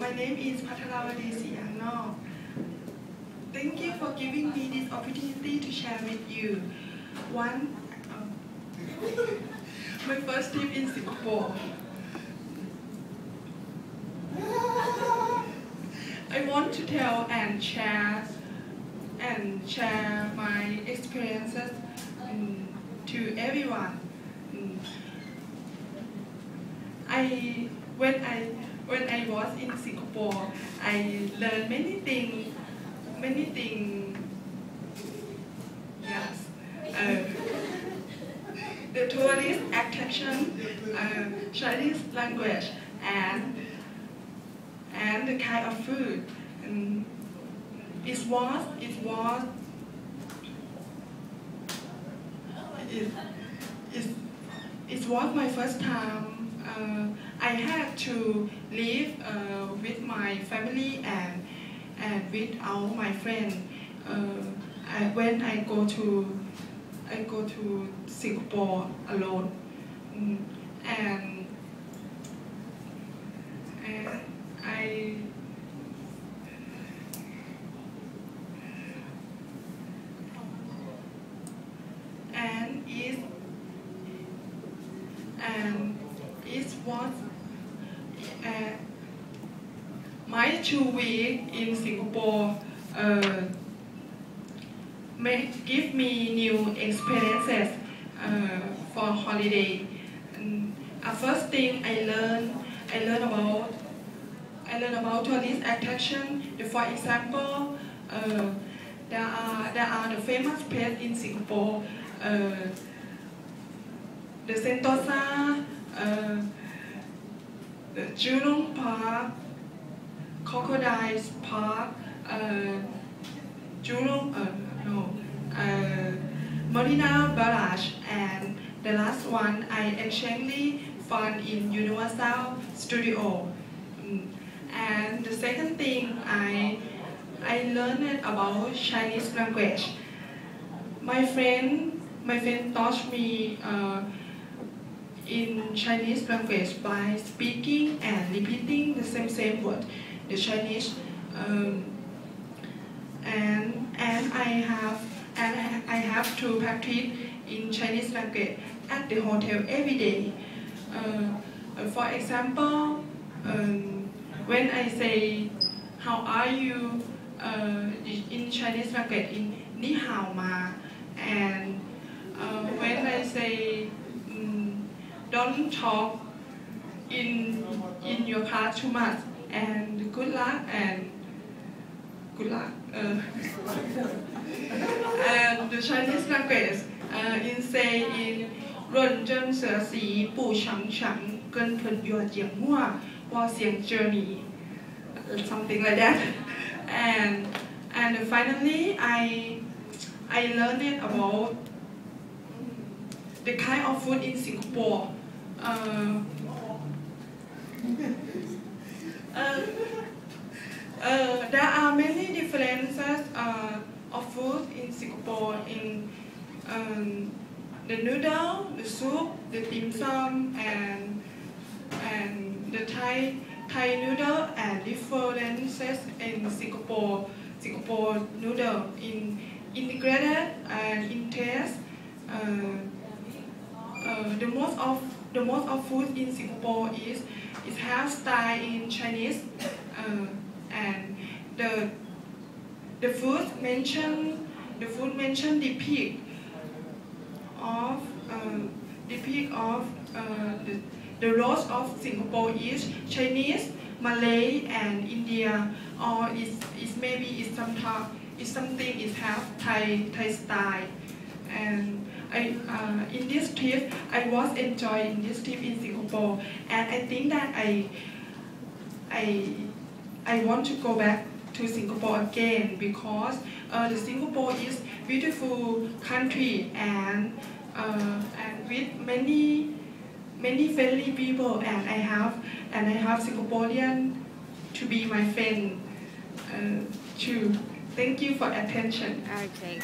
My name is Patharawati Siyangnok. Thank you for giving me this opportunity to share with you. One, my first trip in Singapore. I want to tell and share my experiences to everyone. When I was in Singapore, I learned many things. Yes. The tourist attraction, Chinese language, and the kind of food. It was my first time. I had to live with my family and with all my friends. When I go to Singapore alone, and it was my 2 weeks in Singapore give me new experiences for holiday. First thing I learned about tourist attraction. For example, there are the famous places in Singapore. The Sentosa, the Jurong Park, Crocodiles Park, Marina Barrage, and the last one I actually found in Universal Studio. And the second thing I learned about Chinese language. My friend taught me in Chinese language by speaking and repeating the same word, the Chinese, and I have to practice in Chinese language at the hotel every day. For example, when I say how are you in Chinese language, in Ni Hao Ma, and when I say don't talk in your class too much, and good luck. And the Chinese language in 认真学习不常常跟朋友讲话或想 journey, something like that. And finally I learned about the kind of food in Singapore. There are many differences of food in Singapore. In the noodle, the soup, the dim sum, and the Thai noodle, and differences in Singapore noodle in integrated and in taste. The most of food in Singapore is have style in Chinese, and the food mentioned depict of the rose of Singapore is Chinese, Malay, and India, or maybe something is have Thai style. And in this trip, I was enjoying this trip in Singapore, and I think that I want to go back to Singapore again, because the Singapore is beautiful country and with many friendly people, and I have Singaporean to be my friend too. Thank you for attention. Okay,